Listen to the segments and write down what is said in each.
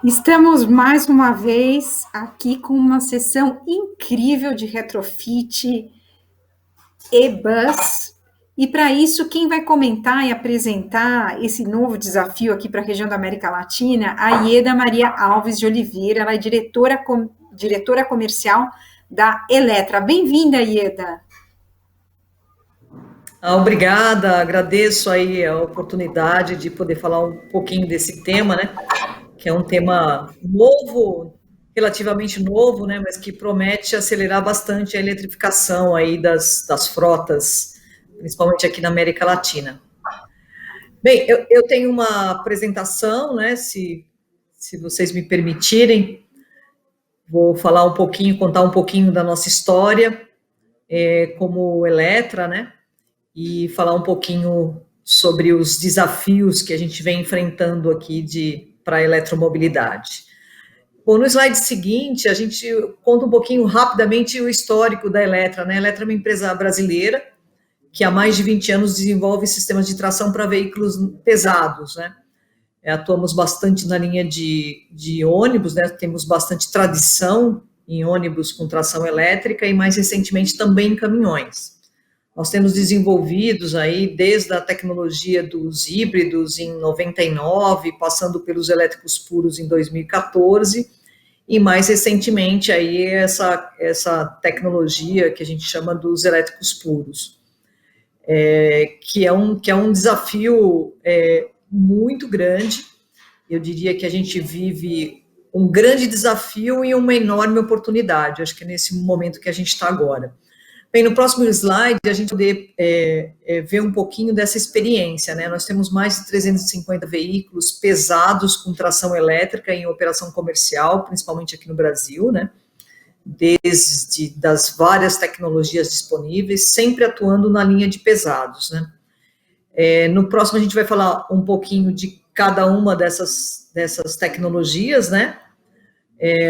Estamos mais uma vez aqui com uma sessão incrível de retrofit e-bus. E para isso, quem vai comentar e apresentar esse novo desafio aqui para a região da América Latina, a Ieda Maria Alves de Oliveira, ela é diretora comercial da Eletra. Bem-vinda, Ieda. Obrigada, agradeço aí a oportunidade de poder falar um pouquinho desse tema, né? Que é um tema novo, relativamente novo, né? Mas que promete acelerar bastante a eletrificação aí das frotas, principalmente aqui na América Latina. Bem, eu tenho uma apresentação, né? Se vocês me permitirem, vou falar um pouquinho, contar um pouquinho da nossa história como Eletra, né? E falar um pouquinho sobre os desafios que a gente vem enfrentando aqui para a eletromobilidade. Bom, no slide seguinte, a gente conta um pouquinho rapidamente o histórico da Eletra, né? A Eletra é uma empresa brasileira que há mais de 20 anos desenvolve sistemas de tração para veículos pesados, né? Atuamos bastante na linha de ônibus, né? Temos bastante tradição em ônibus com tração elétrica e, mais recentemente, também em caminhões. Nós temos desenvolvidos aí desde a tecnologia dos híbridos em 99, passando pelos elétricos puros em 2014, e mais recentemente aí essa tecnologia que a gente chama dos elétricos puros, que é um desafio muito grande. Eu diria que a gente vive um grande desafio e uma enorme oportunidade, acho que é nesse momento que a gente está agora. Bem, no próximo slide, a gente poder ver um pouquinho dessa experiência, né? Nós temos mais de 350 veículos pesados com tração elétrica em operação comercial, principalmente aqui no Brasil, né? Desde das várias tecnologias disponíveis, sempre atuando na linha de pesados, né? No próximo, a gente vai falar um pouquinho de cada uma dessas tecnologias, né?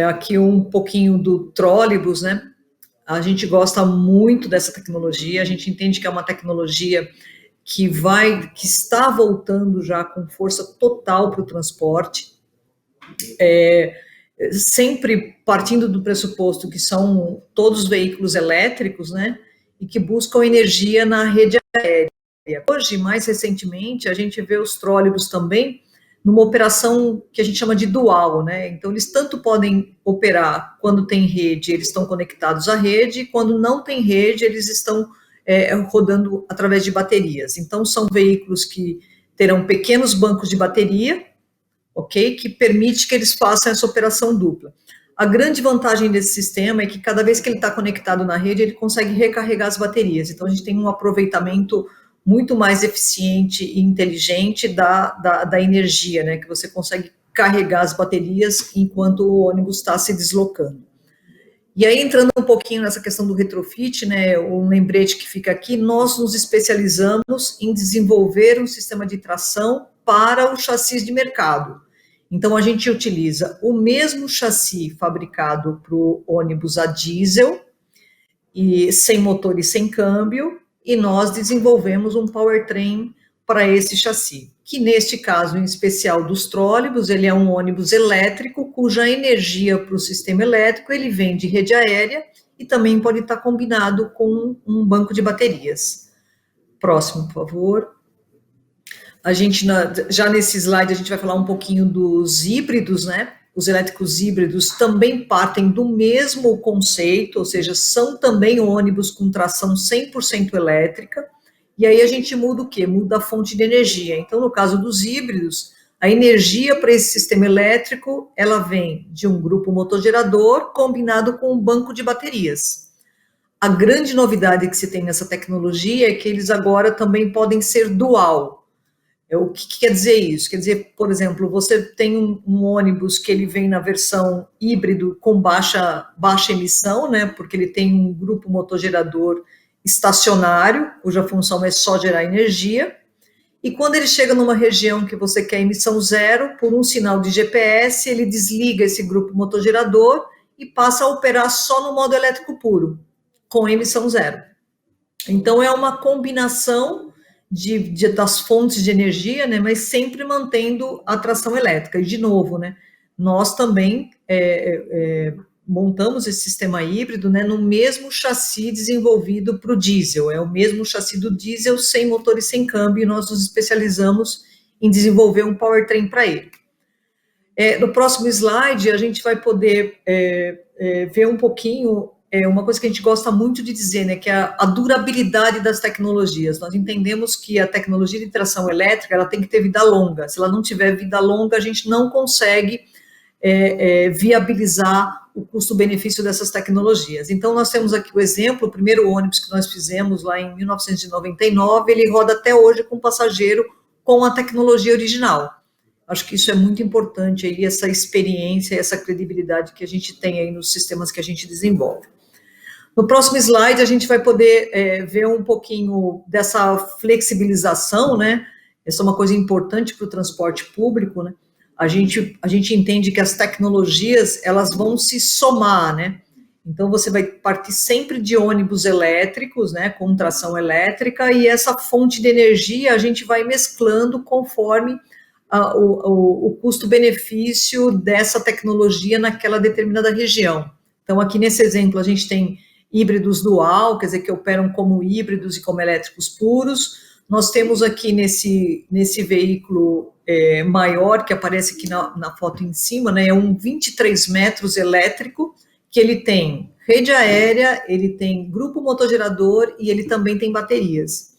Aqui um pouquinho do trólebus, né? A gente gosta muito dessa tecnologia, a gente entende que é uma tecnologia que está voltando já com força total para o transporte, sempre partindo do pressuposto que são todos veículos elétricos, né, e que buscam energia na rede aérea. Hoje, mais recentemente, a gente vê os trólebus também numa operação que a gente chama de dual, né? Então, eles tanto podem operar quando tem rede, eles estão conectados à rede, e quando não tem rede, eles estão rodando através de baterias. Então, são veículos que terão pequenos bancos de bateria, ok? Que permite que eles façam essa operação dupla. A grande vantagem desse sistema é que cada vez que ele está conectado na rede, ele consegue recarregar as baterias. Então, a gente tem um aproveitamento muito mais eficiente e inteligente da energia, né, que você consegue carregar as baterias enquanto o ônibus está se deslocando. E aí, entrando um pouquinho nessa questão do retrofit, né, um lembrete que fica aqui, nós nos especializamos em desenvolver um sistema de tração para o chassi de mercado. Então, a gente utiliza o mesmo chassi fabricado para o ônibus a diesel, e sem motor e sem câmbio, e nós desenvolvemos um powertrain para esse chassi, que neste caso em especial dos trólebus, ele é um ônibus elétrico, cuja energia para o sistema elétrico, ele vem de rede aérea, e também pode estar combinado com um banco de baterias. Próximo, por favor. A gente, já nesse slide, a gente vai falar um pouquinho dos híbridos, né? Os elétricos híbridos também partem do mesmo conceito, ou seja, são também ônibus com tração 100% elétrica, e aí a gente muda o quê? Muda a fonte de energia. Então, no caso dos híbridos, a energia para esse sistema elétrico, ela vem de um grupo motogerador combinado com um banco de baterias. A grande novidade que se tem nessa tecnologia é que eles agora também podem ser dual. O que quer dizer isso? Quer dizer, por exemplo, você tem um ônibus que ele vem na versão híbrido com baixa emissão, né, porque ele tem um grupo motogerador estacionário, cuja função é só gerar energia, e quando ele chega numa região que você quer emissão zero, por um sinal de GPS, ele desliga esse grupo motogerador e passa a operar só no modo elétrico puro, com emissão zero. Então, é uma combinação das fontes de energia, né, mas sempre mantendo a tração elétrica. E, de novo, né, nós também montamos esse sistema híbrido, né, no mesmo chassi desenvolvido para o diesel, é o mesmo chassi do diesel, sem motor e sem câmbio, e nós nos especializamos em desenvolver um powertrain para ele. No próximo slide, a gente vai poder ver um pouquinho, uma coisa que a gente gosta muito de dizer, né, que é a durabilidade das tecnologias. Nós entendemos que a tecnologia de tração elétrica, ela tem que ter vida longa. Se ela não tiver vida longa, a gente não consegue viabilizar o custo-benefício dessas tecnologias. Então, nós temos aqui o exemplo, o primeiro ônibus que nós fizemos lá em 1999, ele roda até hoje com passageiro com a tecnologia original. Acho que isso é muito importante, aí, essa experiência, essa credibilidade que a gente tem aí nos sistemas que a gente desenvolve. No próximo slide, a gente vai poder ver um pouquinho dessa flexibilização, né? Essa é uma coisa importante para o transporte público, né? A gente entende que as tecnologias, elas vão se somar, né? Então, você vai partir sempre de ônibus elétricos, né, com tração elétrica, e essa fonte de energia a gente vai mesclando conforme o custo-benefício dessa tecnologia naquela determinada região. Então, aqui nesse exemplo, a gente tem híbridos dual, quer dizer, que operam como híbridos e como elétricos puros. Nós temos aqui nesse veículo maior, que aparece aqui na foto em cima, né, é um 23 metros elétrico, que ele tem rede aérea, ele tem grupo motogerador e ele também tem baterias.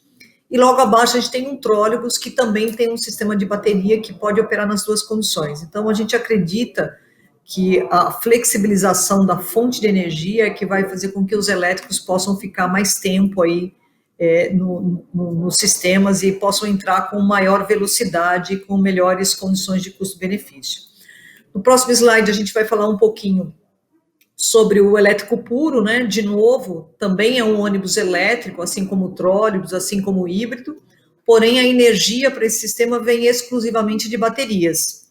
E logo abaixo a gente tem um trólebus que também tem um sistema de bateria que pode operar nas duas condições. Então, a gente acredita que a flexibilização da fonte de energia é que vai fazer com que os elétricos possam ficar mais tempo aí nos sistemas e possam entrar com maior velocidade, com melhores condições de custo-benefício. No próximo slide, a gente vai falar um pouquinho sobre o elétrico puro, né? De novo, também é um ônibus elétrico, assim como o trólebus, assim como o híbrido, porém a energia para esse sistema vem exclusivamente de baterias.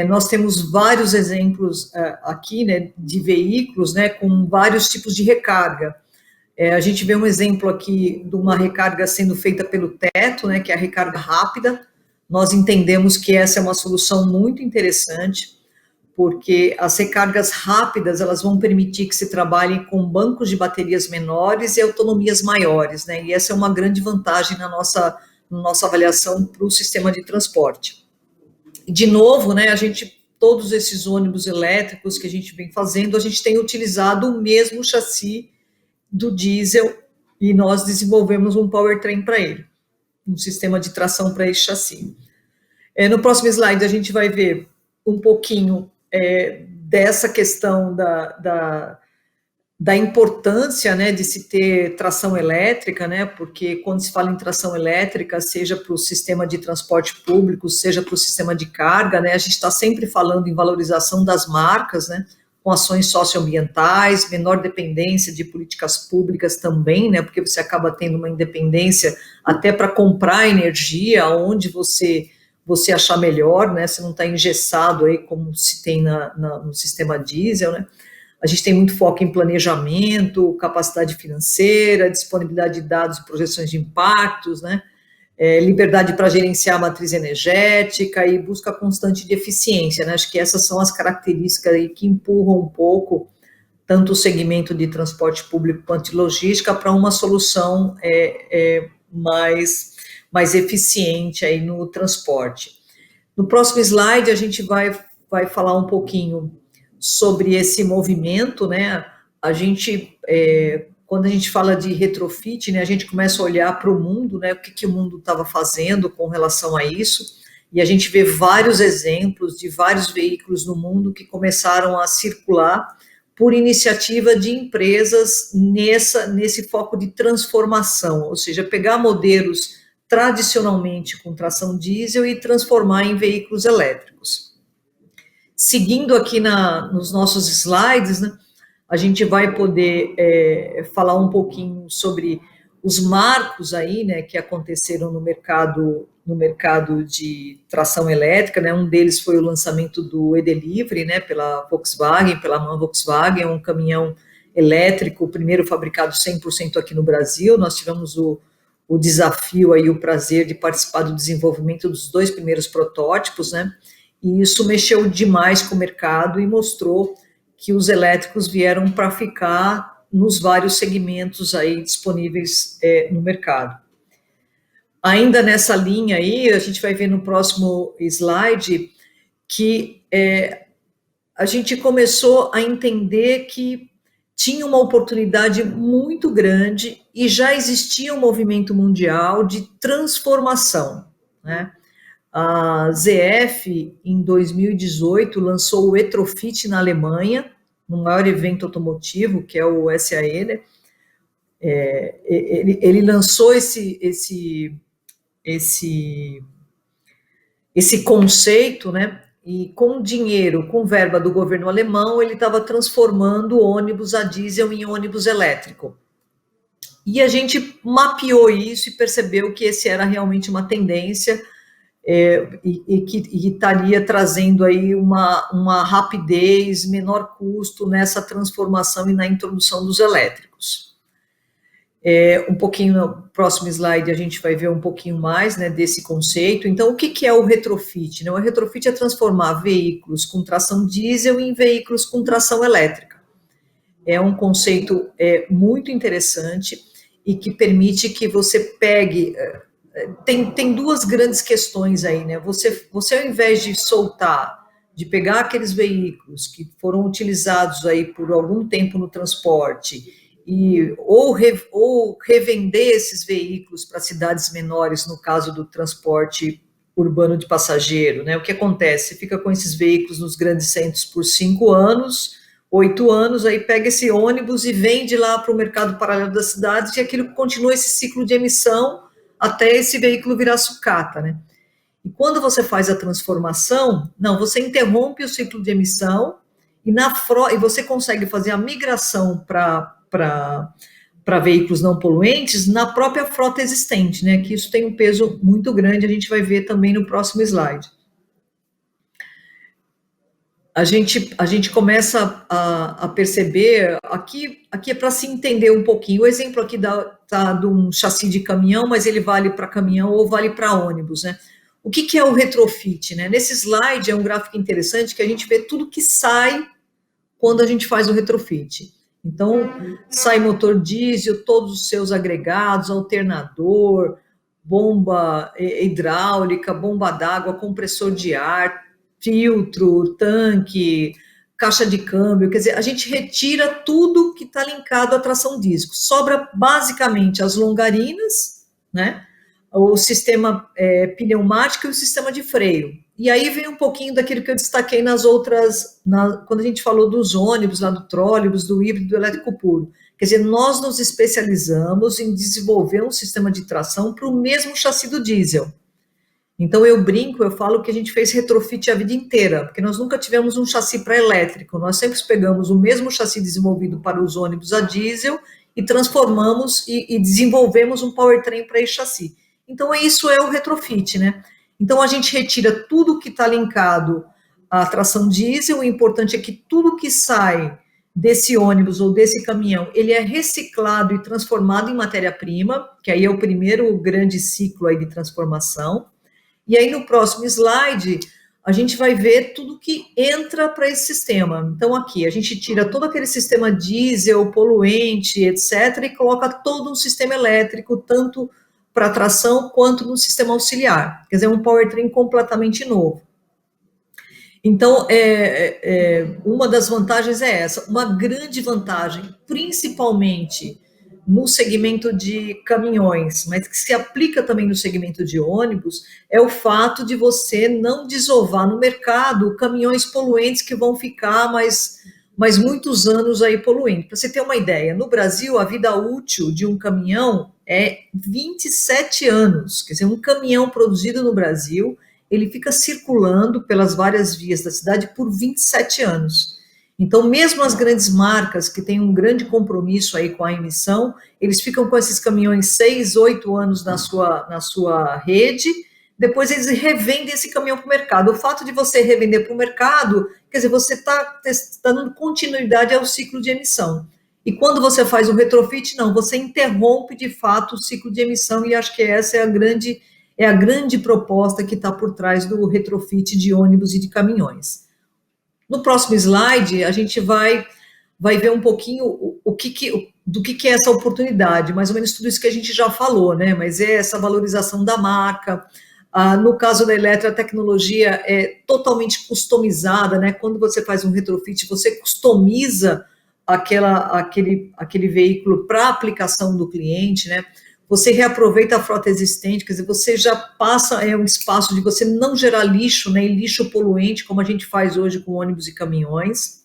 Nós temos vários exemplos aqui, né, de veículos, né, com vários tipos de recarga. A gente vê um exemplo aqui de uma recarga sendo feita pelo teto, né, que é a recarga rápida. Nós entendemos que essa é uma solução muito interessante, porque as recargas rápidas, elas vão permitir que se trabalhe com bancos de baterias menores e autonomias maiores, né, e essa é uma grande vantagem na nossa avaliação para o sistema de transporte. De novo, né, todos esses ônibus elétricos que a gente vem fazendo, a gente tem utilizado o mesmo chassi do diesel e nós desenvolvemos um powertrain para ele, um sistema de tração para esse chassi. No próximo slide, a gente vai ver um pouquinho dessa questão da importância, né, de se ter tração elétrica, né, porque quando se fala em tração elétrica, seja para o sistema de transporte público, seja para o sistema de carga, né, a gente está sempre falando em valorização das marcas, né, com ações socioambientais, menor dependência de políticas públicas também, né, porque você acaba tendo uma independência até para comprar energia onde você achar melhor, né, você não está engessado aí como se tem no sistema diesel, né. A gente tem muito foco em planejamento, capacidade financeira, disponibilidade de dados e projeções de impactos, né? Liberdade para gerenciar a matriz energética e busca constante de eficiência, né? Acho que essas são as características aí que empurram um pouco tanto o segmento de transporte público quanto de logística para uma solução mais eficiente aí no transporte. No próximo slide, a gente vai falar um pouquinho sobre esse movimento, né, quando a gente fala de retrofit, né, a gente começa a olhar para o mundo, né, o que o mundo estava fazendo com relação a isso, e a gente vê vários exemplos de vários veículos no mundo que começaram a circular por iniciativa de empresas nesse foco de transformação, ou seja, pegar modelos tradicionalmente com tração diesel e transformar em veículos elétricos. Seguindo aqui nos nossos slides, né, a gente vai poder falar um pouquinho sobre os marcos aí, né, que aconteceram no mercado de tração elétrica, né, um deles foi o lançamento do e-Delivery, né, pela MAN Volkswagen, um caminhão elétrico, o primeiro fabricado 100% aqui no Brasil. Nós tivemos o desafio aí, o prazer de participar do desenvolvimento dos 2 primeiros protótipos, né, e isso mexeu demais com o mercado e mostrou que os elétricos vieram para ficar nos vários segmentos aí disponíveis no mercado. Ainda nessa linha aí, a gente vai ver no próximo slide que a gente começou a entender que tinha uma oportunidade muito grande e já existia um movimento mundial de transformação, né? A ZF, em 2018, lançou o Retrofit na Alemanha, no maior evento automotivo, que é o SAE, né? Ele lançou esse conceito, né? E com dinheiro, com verba do governo alemão, ele estava transformando ônibus a diesel em ônibus elétrico. E a gente mapeou isso e percebeu que esse era realmente uma tendência e que estaria trazendo aí uma rapidez, menor custo nessa transformação e na introdução dos elétricos. Um pouquinho no próximo slide a gente vai ver um pouquinho mais, né, desse conceito. Então, o que é o retrofit? Né? O retrofit é transformar veículos com tração diesel em veículos com tração elétrica. É um conceito muito interessante e que permite que você pegue... Tem duas grandes questões aí, né? Você ao invés de soltar, de pegar aqueles veículos que foram utilizados aí por algum tempo no transporte ou revender esses veículos para cidades menores, no caso do transporte urbano de passageiro, né? O que acontece? Você fica com esses veículos nos grandes centros por 5 anos, 8 anos, aí pega esse ônibus e vende lá para o mercado paralelo das cidades e aquilo continua esse ciclo de emissão até esse veículo virar sucata, né? E quando você faz a transformação, você interrompe o ciclo de emissão e você consegue fazer a migração para veículos não poluentes na própria frota existente, né? Que isso tem um peso muito grande, a gente vai ver também no próximo slide. A gente começa a perceber, aqui é para se entender um pouquinho, o exemplo aqui tá de um chassi de caminhão, mas ele vale para caminhão ou vale para ônibus, né? O que é o retrofit, né? Nesse slide é um gráfico interessante que a gente vê tudo que sai quando a gente faz o retrofit. Então, sai motor diesel, todos os seus agregados, alternador, bomba hidráulica, bomba d'água, compressor de ar, filtro, tanque, caixa de câmbio, quer dizer, a gente retira tudo que está linkado à tração diesel. Sobra basicamente as longarinas, né? O sistema pneumático e o sistema de freio. E aí vem um pouquinho daquilo que eu destaquei nas outras, quando a gente falou dos ônibus, lá do trólebus, do híbrido, do elétrico puro. Quer dizer, nós nos especializamos em desenvolver um sistema de tração para o mesmo chassi do diesel. Então, eu falo que a gente fez retrofit a vida inteira, porque nós nunca tivemos um chassi para elétrico, nós sempre pegamos o mesmo chassi desenvolvido para os ônibus a diesel e transformamos e desenvolvemos um powertrain para esse chassi. Então, isso é o retrofit, né? Então, a gente retira tudo que está linkado à tração diesel, o importante é que tudo que sai desse ônibus ou desse caminhão, ele é reciclado e transformado em matéria-prima, que aí é o primeiro grande ciclo aí de transformação. E aí, no próximo slide, a gente vai ver tudo que entra para esse sistema. Então, aqui, a gente tira todo aquele sistema diesel, poluente, etc., e coloca todo um sistema elétrico, tanto para tração quanto no sistema auxiliar. Quer dizer, um powertrain completamente novo. Então, uma das vantagens é essa. Uma grande vantagem, principalmente no segmento de caminhões, mas que se aplica também no segmento de ônibus, é o fato de você não desovar no mercado caminhões poluentes que vão ficar mais muitos anos aí poluindo. Para você ter uma ideia, no Brasil, a vida útil de um caminhão é 27 anos. Quer dizer, um caminhão produzido no Brasil, ele fica circulando pelas várias vias da cidade por 27 anos. Então, mesmo as grandes marcas que têm um grande compromisso aí com a emissão, eles ficam com esses caminhões 6, 8 anos na sua rede, depois eles revendem esse caminhão para o mercado. O fato de você revender para o mercado, quer dizer, você está dando continuidade ao ciclo de emissão. E quando você faz o retrofit, não, você interrompe de fato o ciclo de emissão, e acho que essa é é a grande proposta que está por trás do retrofit de ônibus e de caminhões. No próximo slide, a gente vai ver um pouquinho do que é essa oportunidade, mais ou menos tudo isso que a gente já falou, né? Mas é essa valorização da marca. No caso da Eletra, a tecnologia é totalmente customizada, né? Quando você faz um retrofit, você customiza aquele veículo para a aplicação do cliente, né? Você reaproveita a frota existente, quer dizer, você já passa um espaço de você não gerar lixo, né? E lixo poluente, como a gente faz hoje com ônibus e caminhões.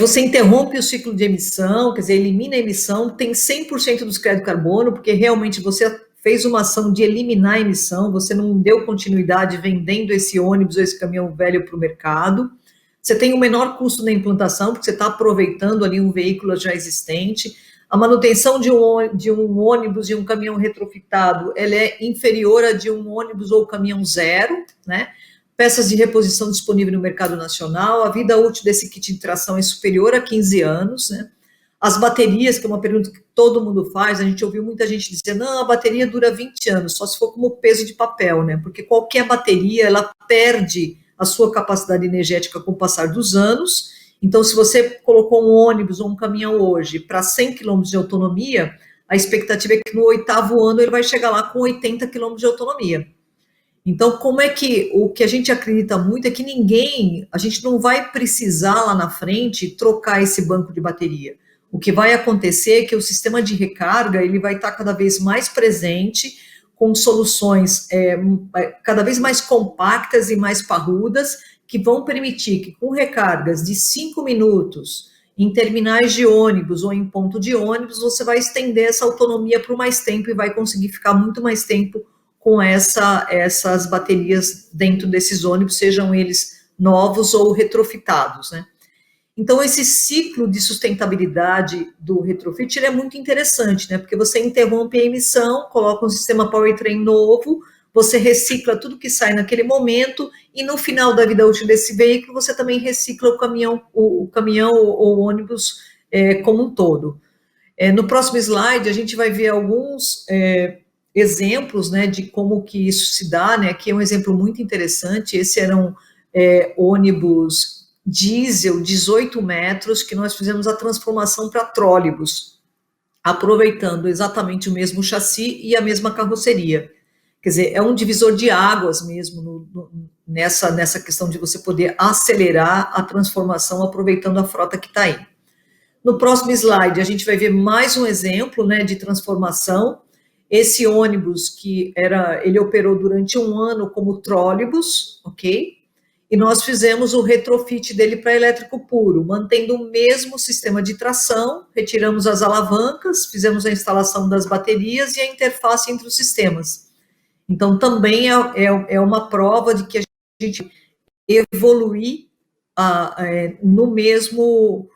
Você interrompe o ciclo de emissão, quer dizer, elimina a emissão, tem 100% dos créditos carbono, porque realmente você fez uma ação de eliminar a emissão, você não deu continuidade vendendo esse ônibus ou esse caminhão velho para o mercado. Você tem um menor custo na implantação, porque você está aproveitando ali um veículo já existente. A manutenção de um ônibus e um caminhão retrofitado, ela é inferior a de um ônibus ou caminhão zero, né? Peças de reposição disponíveis no mercado nacional, a vida útil desse kit de tração é superior a 15 anos, né? As baterias, que é uma pergunta que todo mundo faz, a gente ouviu muita gente dizer, não, a bateria dura 20 anos, só se for como peso de papel, né? Porque qualquer bateria, ela perde a sua capacidade energética com o passar dos anos. Então, se você colocou um ônibus ou um caminhão hoje para 100 km de autonomia, a expectativa é que no 8º ano ele vai chegar lá com 80 km de autonomia. Então, como é que o que a gente acredita muito é que a gente não vai precisar lá na frente trocar esse banco de bateria. O que vai acontecer é que o sistema de recarga ele vai estar cada vez mais presente, com soluções cada vez mais compactas e mais parrudas, que vão permitir que com recargas de 5 minutos em terminais de ônibus ou em ponto de ônibus, você vai estender essa autonomia por mais tempo e vai conseguir ficar muito mais tempo com essas baterias dentro desses ônibus, sejam eles novos ou retrofitados, né? Então, esse ciclo de sustentabilidade do retrofit ele é muito interessante, né? Porque você interrompe a emissão, coloca um sistema powertrain novo, você recicla tudo que sai naquele momento e no final da vida útil desse veículo, você também recicla o caminhão ou o ônibus como um todo. No próximo slide, a gente vai ver alguns exemplos, né, de como que isso se dá, né? Aqui é um exemplo muito interessante. Esse eram ônibus diesel 18 metros que nós fizemos a transformação para trólebus, aproveitando exatamente o mesmo chassi e a mesma carroceria. Quer dizer, é um divisor de águas mesmo nessa questão de você poder acelerar a transformação aproveitando a frota que está aí. No próximo slide, a gente vai ver mais um exemplo, né, de transformação. Esse ônibus ele operou durante um ano como trólebus, ok? E nós fizemos o retrofit dele para elétrico puro, mantendo o mesmo sistema de tração, retiramos as alavancas, fizemos a instalação das baterias e a interface entre os sistemas. Então, também é uma prova de que a gente evoluir no mesmo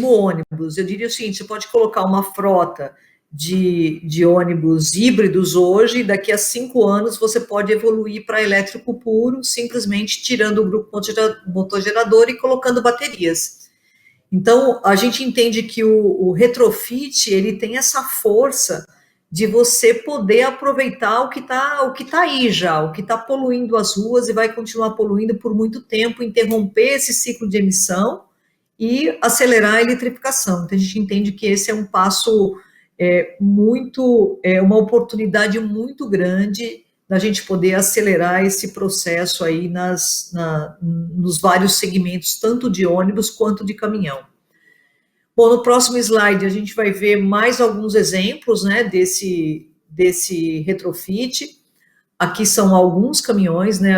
ônibus. Eu diria o seguinte, você pode colocar uma frota de ônibus híbridos hoje, daqui a 5 anos você pode evoluir para elétrico puro, simplesmente tirando o grupo motor gerador e colocando baterias. Então, a gente entende que o retrofit, ele tem essa força de você poder aproveitar o que tá aí já, o que está poluindo as ruas e vai continuar poluindo por muito tempo, interromper esse ciclo de emissão e acelerar a eletrificação. Então, a gente entende que esse é um passo uma oportunidade muito grande da gente poder acelerar esse processo aí nos vários segmentos, tanto de ônibus quanto de caminhão. Bom, no próximo slide a gente vai ver mais alguns exemplos, né, desse retrofit. Aqui são alguns caminhões, né,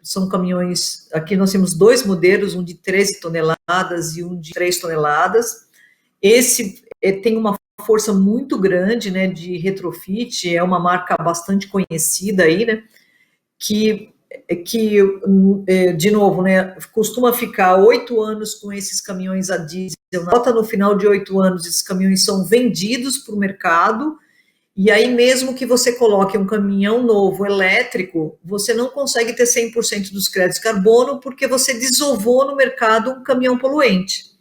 são caminhões, aqui nós temos 2 modelos, um de 13 toneladas e um de 3 toneladas. Esse tem uma força muito grande, né, de retrofit, é uma marca bastante conhecida aí, né, que de novo, né, costuma ficar 8 anos com esses caminhões a diesel, nota no final de 8 anos, esses caminhões são vendidos para o mercado, e aí mesmo que você coloque um caminhão novo elétrico, você não consegue ter 100% dos créditos carbono, porque você desovou no mercado um caminhão poluente.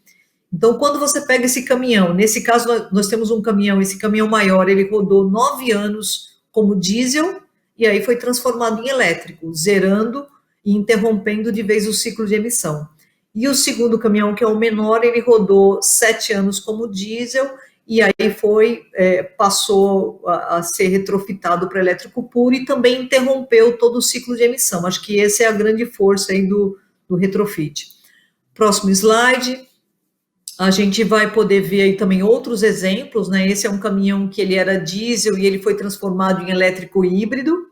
Então, quando você pega esse caminhão, nesse caso nós temos um caminhão, esse caminhão maior, ele rodou 9 anos como diesel, e aí foi transformado em elétrico, zerando e interrompendo de vez o ciclo de emissão. E o segundo caminhão, que é o menor, ele rodou 7 anos como diesel, e aí passou a ser retrofitado para elétrico puro e também interrompeu todo o ciclo de emissão. Acho que essa é a grande força aí do retrofit. Próximo slide. A gente vai poder ver aí também outros exemplos, né? Esse é um caminhão que ele era diesel e ele foi transformado em elétrico híbrido,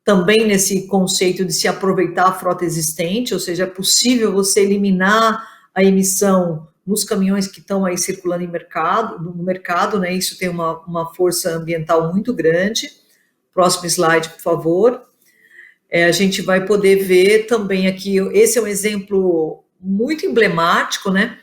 também nesse conceito de se aproveitar a frota existente, ou seja, é possível você eliminar a emissão nos caminhões que estão aí circulando no mercado, né? Isso tem uma força ambiental muito grande. Próximo slide, por favor. A gente vai poder ver também aqui, esse é um exemplo muito emblemático, né?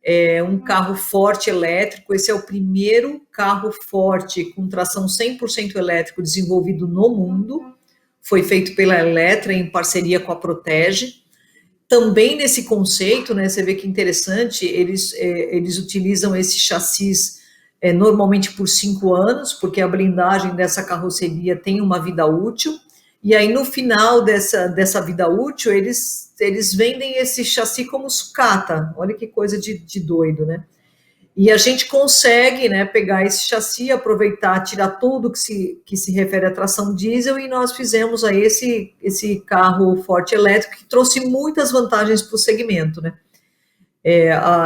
É um carro forte elétrico, esse é o primeiro carro forte com tração 100% elétrico desenvolvido no mundo, foi feito pela Eletra em parceria com a Protege. Também nesse conceito, né, você vê que interessante, eles utilizam esse chassis normalmente por 5 anos, porque a blindagem dessa carroceria tem uma vida útil, e aí no final dessa vida útil, eles vendem esse chassi como sucata. Olha que coisa de doido, né? E a gente consegue, né, pegar esse chassi, aproveitar, tirar tudo que se refere à tração diesel, e nós fizemos aí esse carro forte elétrico que trouxe muitas vantagens para o segmento, né?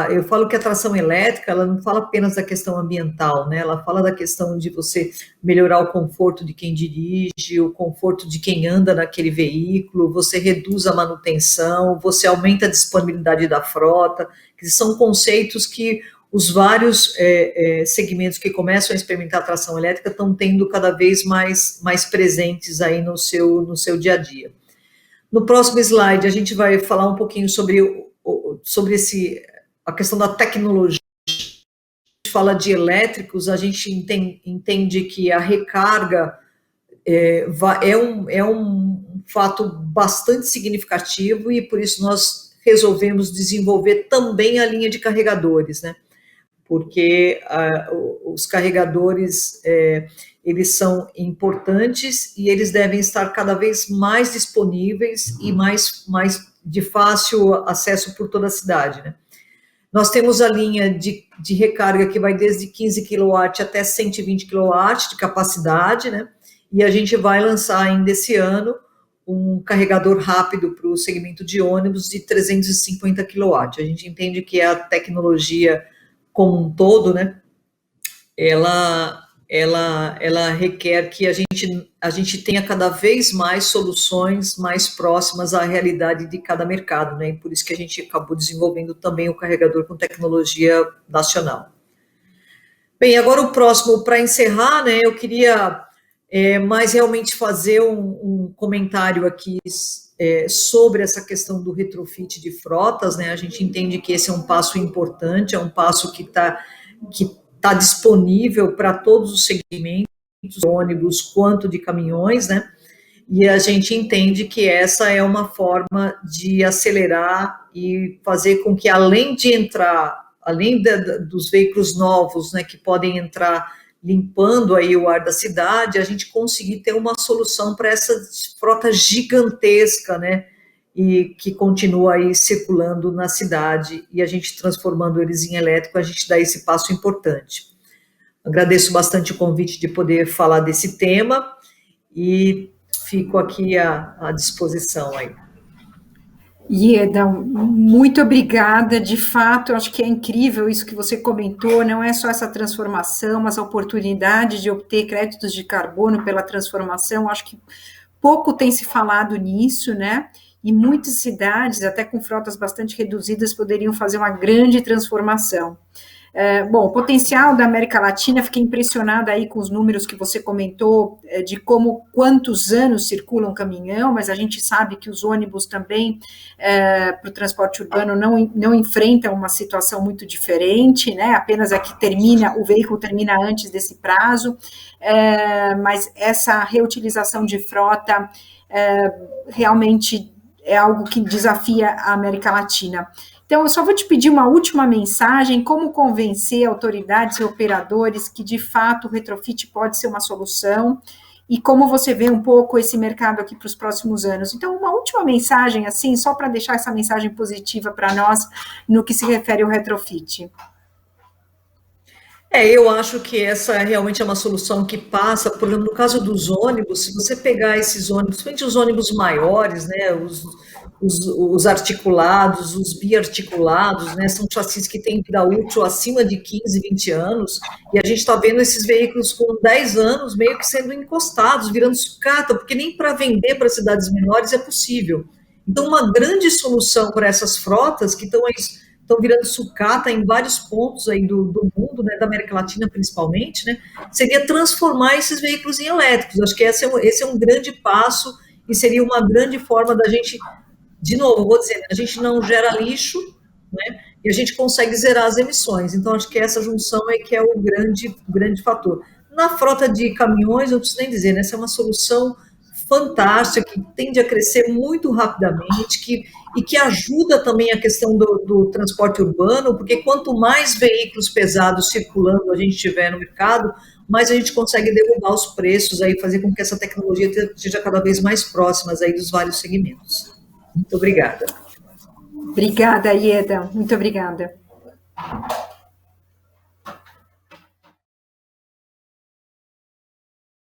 Eu falo que a tração elétrica, ela não fala apenas da questão ambiental, né? Ela fala da questão de você melhorar o conforto de quem dirige, o conforto de quem anda naquele veículo, você reduz a manutenção, você aumenta a disponibilidade da frota, que são conceitos que os vários segmentos que começam a experimentar a tração elétrica estão tendo cada vez mais presentes aí no seu dia a dia. No próximo slide, a gente vai falar um pouquinho sobre a questão da tecnologia. A gente fala de elétricos, a gente entende que a recarga é um fato bastante significativo, e por isso nós resolvemos desenvolver também a linha de carregadores, né? Porque os carregadores, eles são importantes e eles devem estar cada vez mais disponíveis e mais de fácil acesso por toda a cidade, né? Nós temos a linha de recarga que vai desde 15 kW até 120 kW de capacidade, né? E a gente vai lançar ainda esse ano um carregador rápido para o segmento de ônibus de 350 kW. A gente entende que a tecnologia como um todo, né, ela requer que a gente tenha cada vez mais soluções mais próximas à realidade de cada mercado, né, e por isso que a gente acabou desenvolvendo também o carregador com tecnologia nacional. Bem, agora o próximo, para encerrar, né, eu queria mais realmente fazer um comentário aqui sobre essa questão do retrofit de frotas, né? A gente entende que esse é um passo importante, é um passo que tá disponível para todos os segmentos, de ônibus quanto de caminhões, né? E a gente entende que essa é uma forma de acelerar e fazer com que, além dos veículos novos, né, que podem entrar limpando aí o ar da cidade, a gente conseguir ter uma solução para essa frota gigantesca, né, e que continua aí circulando na cidade, e a gente transformando eles em elétrico, a gente dá esse passo importante. Agradeço bastante o convite de poder falar desse tema, e fico aqui à disposição aí. Ieda, muito obrigada. De fato, eu acho que é incrível isso que você comentou, não é só essa transformação, mas a oportunidade de obter créditos de carbono pela transformação. Acho que pouco tem se falado nisso, né? E muitas cidades, até com frotas bastante reduzidas, poderiam fazer uma grande transformação. Bom, o potencial da América Latina, fiquei impressionada aí com os números que você comentou, de quantos anos circula um caminhão, mas a gente sabe que os ônibus também, para o transporte urbano, não enfrentam uma situação muito diferente, né? Apenas é que o veículo termina antes desse prazo, mas essa reutilização de frota realmente é algo que desafia a América Latina. Então, eu só vou te pedir uma última mensagem, como convencer autoridades e operadores que, de fato, o retrofit pode ser uma solução e como você vê um pouco esse mercado aqui para os próximos anos. Então, uma última mensagem, assim, só para deixar essa mensagem positiva para nós no que se refere ao retrofit. Eu acho que essa realmente é uma solução que passa, por exemplo, no caso dos ônibus, se você pegar esses ônibus, principalmente os ônibus maiores, né, os articulados, os biarticulados, né, são chassis que têm vida útil acima de 15, 20 anos, e a gente está vendo esses veículos com 10 anos meio que sendo encostados, virando sucata, porque nem para vender para cidades menores é possível. Então, uma grande solução para essas frotas que estão virando sucata em vários pontos aí do mundo, né, da América Latina principalmente, né, seria transformar esses veículos em elétricos. Acho que esse é um grande passo e seria uma grande forma da gente, de novo, vou dizer, a gente não gera lixo, né, e a gente consegue zerar as emissões. Então, acho que essa junção é que é o grande fator. Na frota de caminhões, eu não preciso nem dizer, né, essa é uma solução fantástica, que tende a crescer muito rapidamente, e que ajuda também a questão do transporte urbano, porque quanto mais veículos pesados circulando a gente tiver no mercado, mais a gente consegue derrubar os preços, aí, fazer com que essa tecnologia esteja cada vez mais próxima aí dos vários segmentos. Muito obrigada. Obrigada, Ieda. Muito obrigada.